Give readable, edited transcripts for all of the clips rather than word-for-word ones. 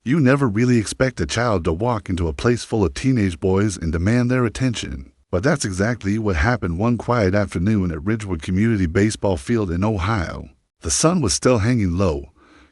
You never really expect a child to walk into a place full of teenage boys and demand their attention. But that's exactly what happened one quiet afternoon at Ridgewood Community Baseball Field in Ohio. The sun was still hanging low,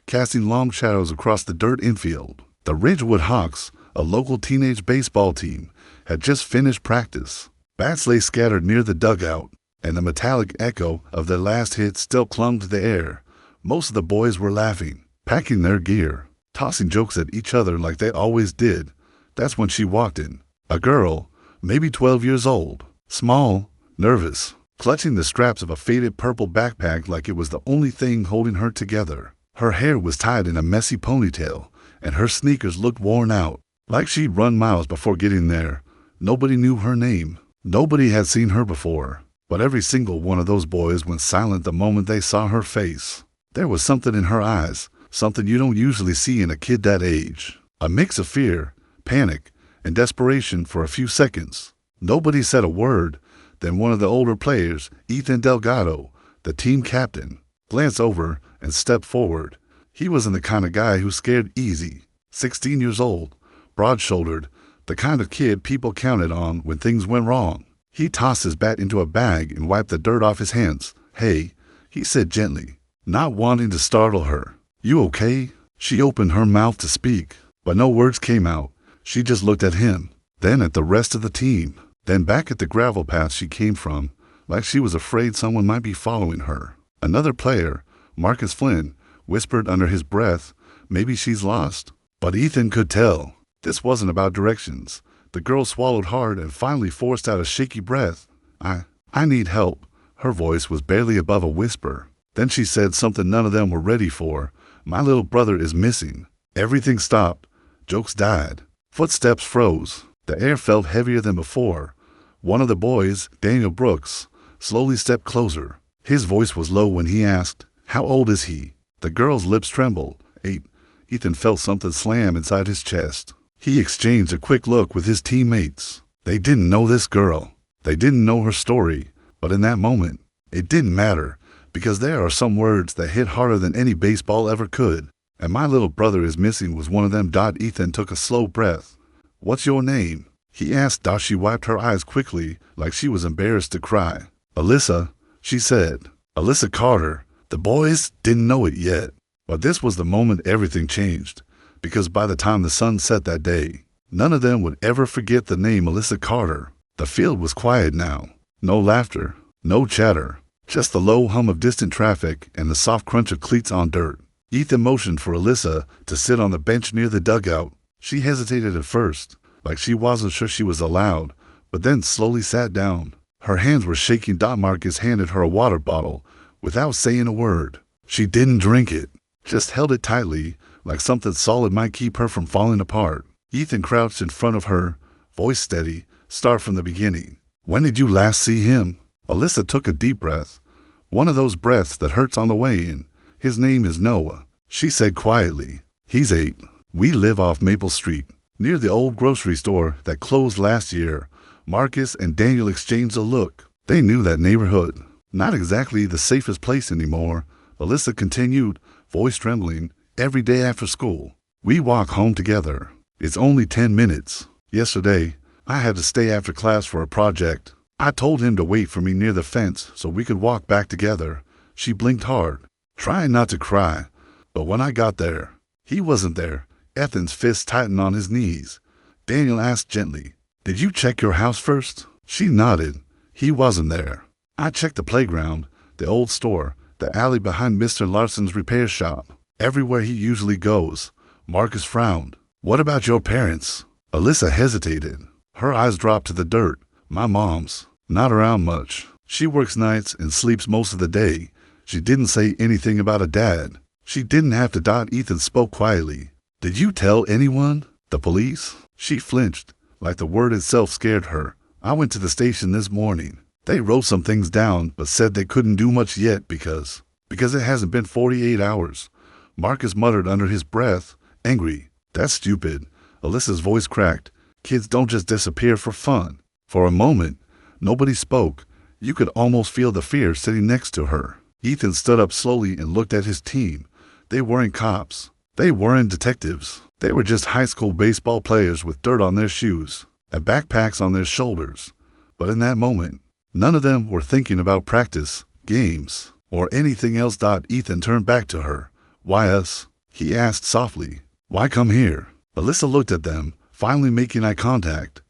casting long shadows across the dirt infield. The Ridgewood Hawks, a local teenage baseball team, had just finished practice. Bats lay scattered near the dugout, and the metallic echo of their last hit still clung to the air. Most of the boys were laughing, packing their gear, tossing jokes at each other like they always did. That's when she walked in. A girl, maybe 12 years old, small, nervous, clutching the straps of a faded purple backpack like it was the only thing holding her together. Her hair was tied in a messy ponytail, and her sneakers looked worn out, like she'd run miles before getting there. Nobody knew her name. Nobody had seen her before. But every single one of those boys went silent the moment they saw her face. There was something in her eyes, something you don't usually see in a kid that age. A mix of fear, panic, and desperation for a few seconds. Nobody said a word. Then one of the older players, Ethan Delgado, the team captain, glanced over and stepped forward. He wasn't the kind of guy who scared easy. 16 years old, broad-shouldered, the kind of kid people counted on when things went wrong. He tossed his bat into a bag and wiped the dirt off his hands. "Hey," he said gently, not wanting to startle her. "You okay?" She opened her mouth to speak, but no words came out. She just looked at him, then at the rest of the team, then back at the gravel path she came from, like she was afraid someone might be following her. Another player, Marcus Flynn, whispered under his breath, "Maybe she's lost." But Ethan could tell. This wasn't about directions. The girl swallowed hard and finally forced out a shaky breath. I need help." Her voice was barely above a whisper. Then she said something none of them were ready for. "My little brother is missing." Everything stopped. Jokes died. Footsteps froze. The air felt heavier than before. One of the boys, Daniel Brooks, slowly stepped closer. His voice was low when he asked, "How old is he?" The girl's lips trembled. 8. Ethan felt something slam inside his chest. He exchanged a quick look with his teammates. They didn't know this girl. They didn't know her story. But in that moment, it didn't matter, because there are some words that hit harder than any baseball ever could. "And my little brother is missing" was one of them. Ethan took a slow breath. "What's your name?" he asked. She wiped her eyes quickly, like she was embarrassed to cry. "Alyssa," she said. "Alyssa Carter." The boys didn't know it yet. But this was the moment everything changed, because by the time the sun set that day, none of them would ever forget the name Alyssa Carter. The field was quiet now. No laughter, no chatter, just the low hum of distant traffic and the soft crunch of cleats on dirt. Ethan motioned for Alyssa to sit on the bench near the dugout. She hesitated at first, like she wasn't sure she was allowed, but then slowly sat down. Her hands were shaking. Marcus handed her a water bottle without saying a word. She didn't drink it, just held it tightly, like something solid might keep her from falling apart. Ethan crouched in front of her, voice steady. "Start from the beginning. When did you last see him?" Alyssa took a deep breath, one of those breaths that hurts on the way in. "His name is Noah," she said quietly. "He's 8. We live off Maple Street, near the old grocery store that closed last year." Marcus and Daniel exchanged a look. They knew that neighborhood. Not exactly the safest place anymore. Alyssa continued, voice trembling. "Every day after school, we walk home together. It's only 10 minutes. Yesterday, I had to stay after class for a project. I told him to wait for me near the fence so we could walk back together." She blinked hard, trying not to cry. "But when I got there, he wasn't there." Ethan's fist tightened on his knees. Daniel asked gently, "Did you check your house first?" She nodded. "He wasn't there. I checked the playground, the old store, the alley behind Mr. Larson's repair shop, everywhere he usually goes." Marcus frowned. "What about your parents?" Alyssa hesitated. Her eyes dropped to the dirt. "My mom's not around much. She works nights and sleeps most of the day." She didn't say anything about a dad. She didn't have to. Ethan spoke quietly. "Did you tell anyone? The police?" She flinched, like the word itself scared her. "I went to the station this morning. They wrote some things down, but said they couldn't do much yet because it hasn't been 48 hours. Marcus muttered under his breath, angry. "That's stupid." Alyssa's voice cracked. "Kids don't just disappear for fun." For a moment, nobody spoke. You could almost feel the fear sitting next to her. Ethan stood up slowly and looked at his team. They weren't cops. They weren't detectives. They were just high school baseball players with dirt on their shoes and backpacks on their shoulders. But in that moment, none of them were thinking about practice, games, or anything else. Ethan turned back to her. "Why us?" he asked softly. "Why come here?" Alyssa looked at them, finally making eye contact.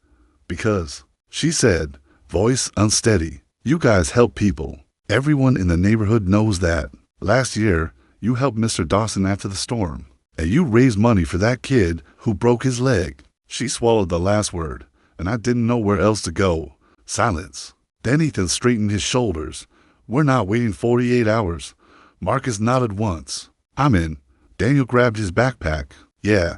"Because," she said, voice unsteady, "you guys help people. Everyone in the neighborhood knows that. Last year, you helped Mr. Dawson after the storm, and you raised money for that kid who broke his leg." She swallowed the last word, and I didn't know where else to go. Silence. Then Ethan straightened his shoulders. "We're not waiting 48 hours. Marcus nodded once. "I'm in." Daniel grabbed his backpack. "Yeah,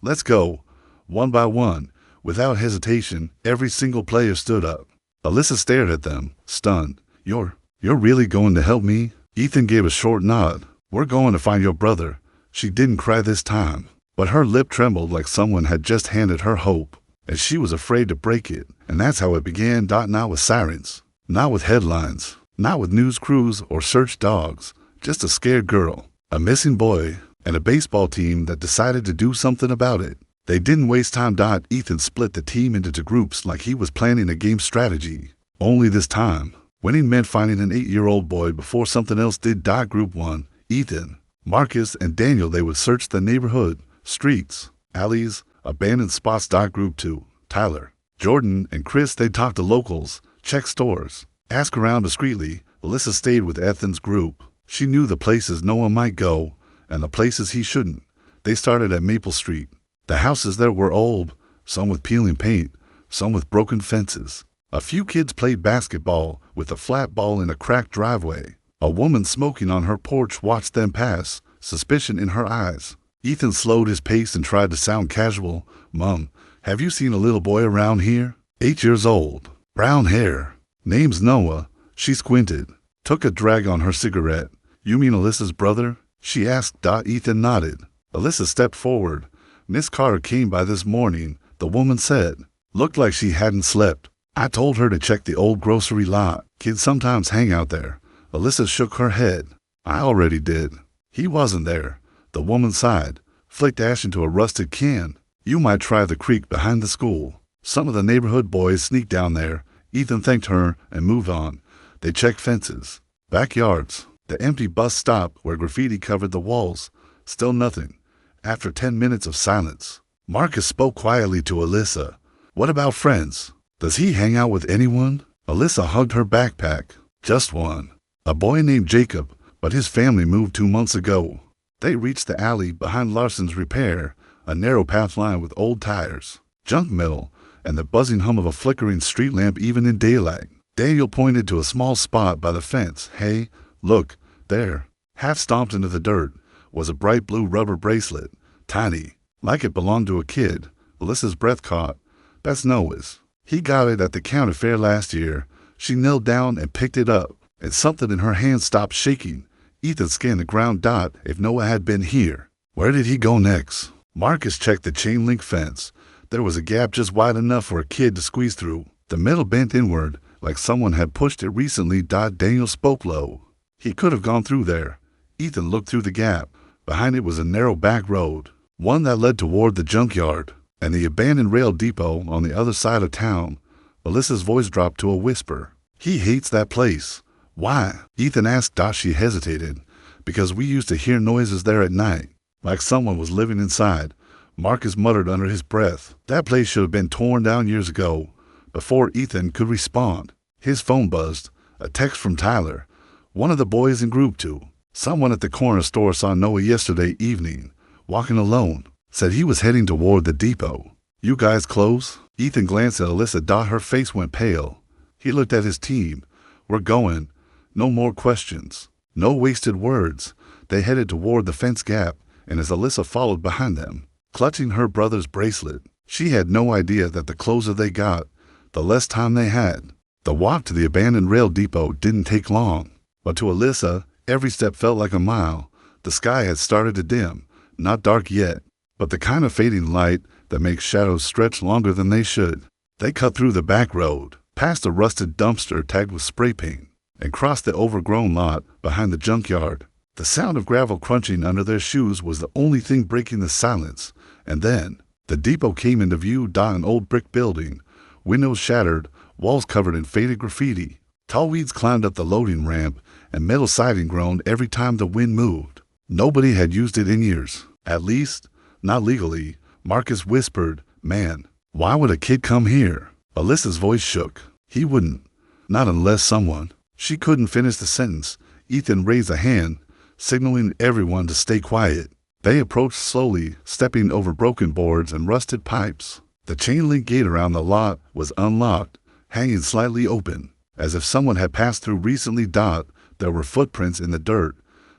let's go." One by one, without hesitation, every single player stood up. Alyssa stared at them, stunned. You're really going to help me?" Ethan gave a short nod. "We're going to find your brother." She didn't cry this time, but her lip trembled like someone had just handed her hope, and she was afraid to break it. And that's how it began. Not with sirens, not with headlines, not with news crews or search dogs, just a scared girl, a missing boy, and a baseball team that decided to do something about it. They didn't waste time. Ethan split the team into two groups like he was planning a game strategy. Only this time, winning meant finding an 8-year-old boy before something else did. Group 1, Ethan, Marcus, and Daniel. They would search the neighborhood, streets, alleys, abandoned spots. Group 2, Tyler, Jordan, and Chris. They'd talk to locals, check stores, ask around discreetly. Alyssa stayed with Ethan's group. She knew the places Noah might go and the places he shouldn't. They started at Maple Street. The houses there were old, some with peeling paint, some with broken fences. A few kids played basketball with a flat ball in a cracked driveway. A woman smoking on her porch watched them pass, suspicion in her eyes. Ethan slowed his pace and tried to sound casual. "Mom, have you seen a little boy around here? 8 years old, brown hair. Name's Noah." She squinted, took a drag on her cigarette. "You mean Alyssa's brother?" she asked. Ethan nodded. Alyssa stepped forward. "Miss Carter came by this morning," the woman said. "Looked like she hadn't slept. I told her to check the old grocery lot. Kids sometimes hang out there." Alyssa shook her head. "I already did." "He wasn't there." The woman sighed, flicked ash into a rusted can. "You might try the creek behind the school. Some of the neighborhood boys sneak down there." Ethan thanked her and moved on. They checked fences, backyards, the empty bus stop where graffiti covered the walls. Still nothing. After 10 minutes of silence, Marcus spoke quietly to Alyssa. "What about friends? Does he hang out with anyone?" Alyssa hugged her backpack. "Just one. A boy named Jacob, but his family moved 2 months ago." They reached the alley behind Larson's Repair, a narrow path lined with old tires, junk metal, and the buzzing hum of a flickering street lamp even in daylight. Daniel pointed to a small spot by the fence. "Hey, look, there." Half stomped into the dirt was a bright blue rubber bracelet, tiny, like it belonged to a kid. Alyssa's breath caught. "That's Noah's. He got it at the county fair last year." She knelt down and picked it up, and something in her hand stopped shaking. Ethan scanned the ground. If Noah had been here, where did he go next? Marcus checked the chain link fence. There was a gap just wide enough for a kid to squeeze through. The metal bent inward, like someone had pushed it recently. Daniel spoke low. "He could have gone through there." Ethan looked through the gap. Behind it was a narrow back road, one that led toward the junkyard and the abandoned rail depot on the other side of town. Alyssa's voice dropped to a whisper. "He hates that place." "Why?" Ethan asked. She hesitated. "Because we used to hear noises there at night, like someone was living inside." Marcus muttered under his breath. "That place should have been torn down years ago." Before Ethan could respond, his phone buzzed. A text from Tyler, one of the boys in Group 2. "Someone at the corner store saw Noah yesterday evening, walking alone. Said he was heading toward the depot." "You guys close?" Ethan glanced at Alyssa. Her face went pale. He looked at his team. "We're going." No more questions. No wasted words. They headed toward the fence gap, and as Alyssa followed behind them, clutching her brother's bracelet, she had no idea that the closer they got, the less time they had. The walk to the abandoned rail depot didn't take long, but to Alyssa, every step felt like a mile. The sky had started to dim, not dark yet, but the kind of fading light that makes shadows stretch longer than they should. They cut through the back road, past a rusted dumpster tagged with spray paint, and crossed the overgrown lot behind the junkyard. The sound of gravel crunching under their shoes was the only thing breaking the silence, And then, the depot came into view. An old brick building, windows shattered, walls covered in faded graffiti. Tall weeds climbed up the loading ramp, and metal siding groaned every time the wind moved. Nobody had used it in years. At least, not legally. Marcus whispered, "Man, why would a kid come here?" Alyssa's voice shook. "He wouldn't. Not unless someone." She couldn't finish the sentence. Ethan raised a hand, signaling everyone to stay quiet. They approached slowly, stepping over broken boards and rusted pipes. The chain-link gate around the lot was unlocked, hanging slightly open, as if someone had passed through recently. There were footprints in the dirt.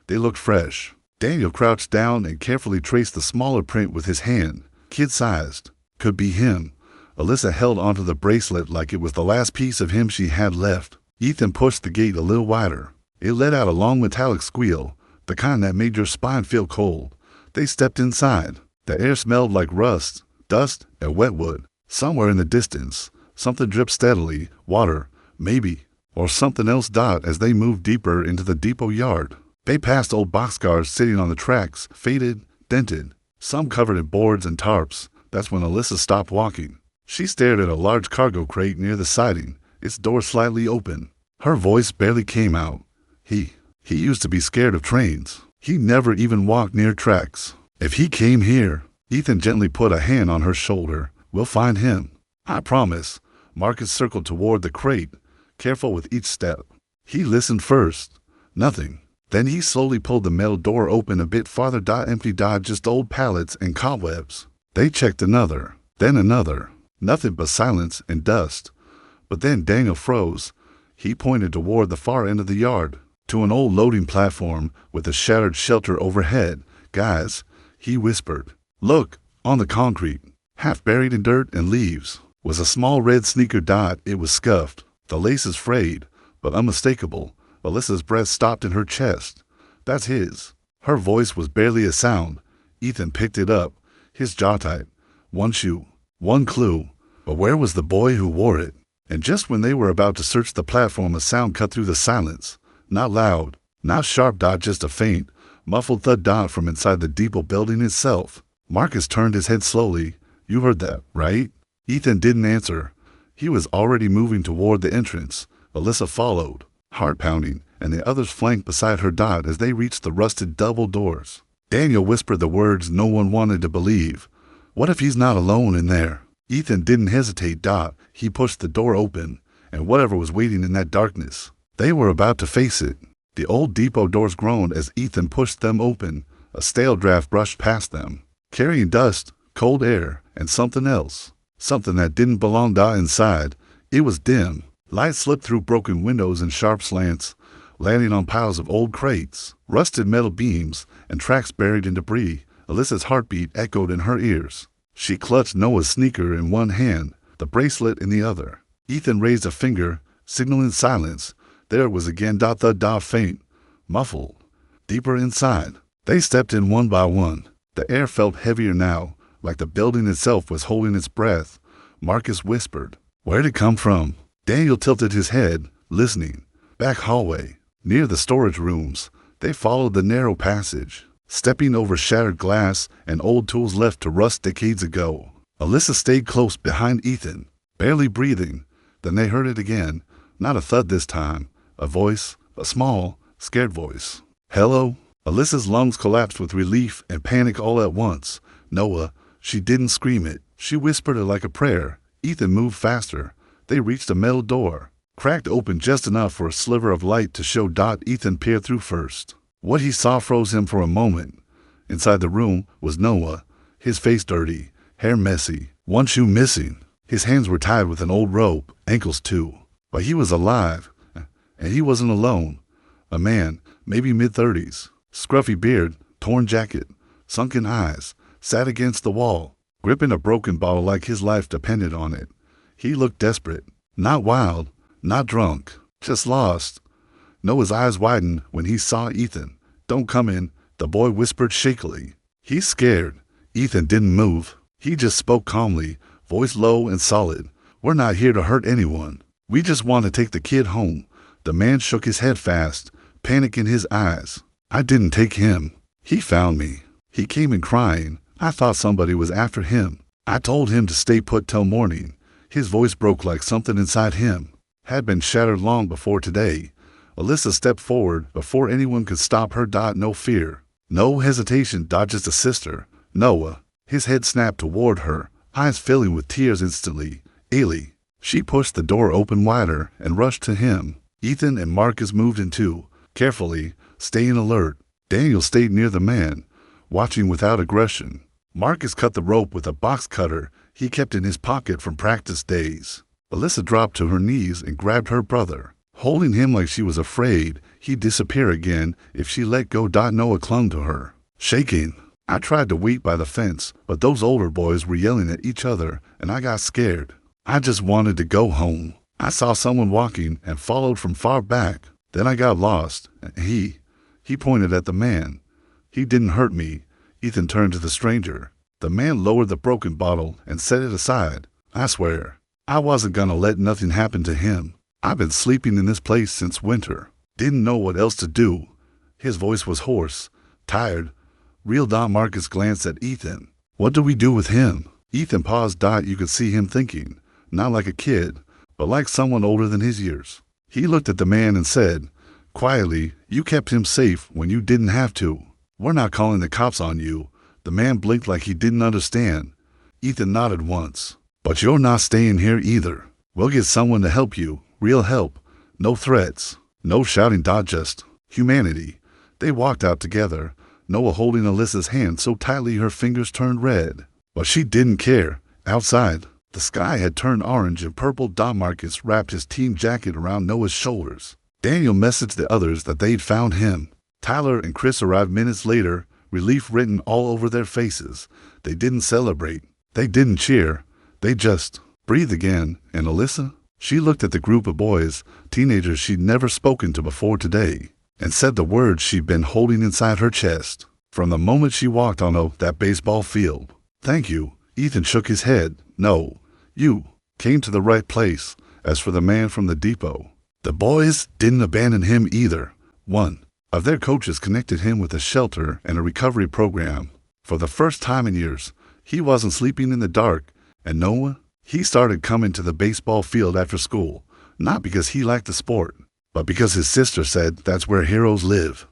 They looked fresh. Daniel crouched down and carefully traced the smaller print with his hand. Kid-sized. Could be him. Alyssa held onto the bracelet like it was the last piece of him she had left. Ethan pushed the gate a little wider. It let out a long metallic squeal, the kind that made your spine feel cold. They stepped inside. The air smelled like rust, dust, and wet wood. Somewhere in the distance, something dripped steadily. Water, maybe, or something else. As they moved deeper into the depot yard, they passed old boxcars sitting on the tracks, faded, dented, some covered in boards and tarps. That's when Alyssa stopped walking. She stared at a large cargo crate near the siding, its door slightly open. Her voice barely came out. He used to be scared of trains. He never even walked near tracks. If he came here, Ethan gently put a hand on her shoulder. "We'll find him. I promise." Marcus circled toward the crate, careful with each step. He listened first. Nothing. Then he slowly pulled the metal door open a bit farther. Empty. Just old pallets and cobwebs. They checked another, then another. Nothing but silence and dust. But then Daniel froze. He pointed toward the far end of the yard, to an old loading platform with a shattered shelter overhead. "Guys," he whispered. "Look, on the concrete, half buried in dirt and leaves, was a small red sneaker. It was scuffed, the laces frayed, but unmistakable." Alyssa's breath stopped in her chest. "That's his." Her voice was barely a sound. Ethan picked it up, his jaw tight. One shoe, one clue. But where was the boy who wore it? And just when they were about to search the platform, a sound cut through the silence. Not loud, not sharp. Just a faint, muffled thud. From inside the depot building itself. Marcus turned his head slowly. "You heard that, right?" Ethan didn't answer. He was already moving toward the entrance. Alyssa followed, heart pounding, and the others flanked beside her. As they reached the rusted double doors, Daniel whispered the words no one wanted to believe. "What if he's not alone in there?" Ethan didn't hesitate. He pushed the door open, and whatever was waiting in that darkness, they were about to face it. The old depot doors groaned as Ethan pushed them open. A stale draft brushed past them, carrying dust, cold air, and something else. Something that didn't belong. Inside, it was dim. Light slipped through broken windows in sharp slants, landing on piles of old crates, rusted metal beams, and tracks buried in debris. Alyssa's heartbeat echoed in her ears. She clutched Noah's sneaker in one hand, the bracelet in the other. Ethan raised a finger, signaling silence. There it was again. Thud. Faint, muffled. Deeper inside. They stepped in one by one. The air felt heavier now, like the building itself was holding its breath. Marcus whispered, "Where'd it come from?" Daniel tilted his head, listening. Back hallway, near the storage rooms. They followed the narrow passage, stepping over shattered glass and old tools left to rust decades ago. Alyssa stayed close behind Ethan, barely breathing. Then they heard it again. Not a thud this time. A voice, a small, scared voice. "Hello?" Alyssa's lungs collapsed with relief and panic all at once. "Noah." She didn't scream it. She whispered it like a prayer. Ethan moved faster. They reached a metal door, cracked open just enough for a sliver of light to show. Ethan peered through first. What he saw froze him for a moment. Inside the room was Noah, his face dirty, hair messy, one shoe missing. His hands were tied with an old rope, ankles too. But he was alive, and he wasn't alone. A man, maybe mid-30s, scruffy beard, torn jacket, sunken eyes, sat against the wall, gripping a broken bottle like his life depended on it. He looked desperate, not wild, not drunk, just lost. Noah's eyes widened when he saw Ethan. "Don't come in," the boy whispered shakily. "He's scared." Ethan didn't move. He just spoke calmly, voice low and solid. "We're not here to hurt anyone. We just want to take the kid home." The man shook his head fast, panic in his eyes. "I didn't take him. He found me. He came in crying, I thought somebody was after him. I told him to stay put till morning. His voice broke like something inside him had been shattered long before today. Alyssa stepped forward before anyone could stop her. No fear, no hesitation. Just a sister. Noah. His head snapped toward her, eyes filling with tears instantly. Ailey. She pushed the door open wider and rushed to him. Ethan and Marcus moved in too, carefully, staying alert. Daniel stayed near the man, watching without aggression. Marcus cut the rope with a box cutter he kept in his pocket from practice days. Alyssa dropped to her knees and grabbed her brother, holding him like she was afraid he'd disappear again if she let go. Noah clung to her, shaking. I tried to wait by the fence, but those older boys were yelling at each other and I got scared. I just wanted to go home. I saw someone walking and followed from far back. Then I got lost. He pointed at the man. He didn't hurt me. Ethan turned to the stranger. The man lowered the broken bottle and set it aside. I swear, I wasn't gonna let nothing happen to him. I've been sleeping in this place since winter. Didn't know what else to do. His voice was hoarse, tired. Real. Marcus glanced at Ethan. What do we do with him? Ethan paused. You could see him thinking, not like a kid, but like someone older than his years. He looked at the man and said, quietly, you kept him safe when you didn't have to. We're not calling the cops on you. The man blinked like he didn't understand. Ethan nodded once. But you're not staying here either. We'll get someone to help you. Real help. No threats. No shouting. Just humanity. They walked out together, Noah holding Alyssa's hand so tightly her fingers turned red. But she didn't care. Outside, the sky had turned orange and purple. Marcus wrapped his team jacket around Noah's shoulders. Daniel messaged the others that they'd found him. Tyler and Chris arrived minutes later, relief written all over their faces. They didn't celebrate. They didn't cheer. They just breathed again. And Alyssa? She looked at the group of boys, teenagers she'd never spoken to before today, and said the words she'd been holding inside her chest from the moment she walked on that baseball field. Thank you. Ethan shook his head. No, you came to the right place. As for the man from the depot, the boys didn't abandon him either. One of their coaches connected him with a shelter and a recovery program. For the first time in years, he wasn't sleeping in the dark. And Noah? He started coming to the baseball field after school, not because he liked the sport, but because his sister said that's where heroes live.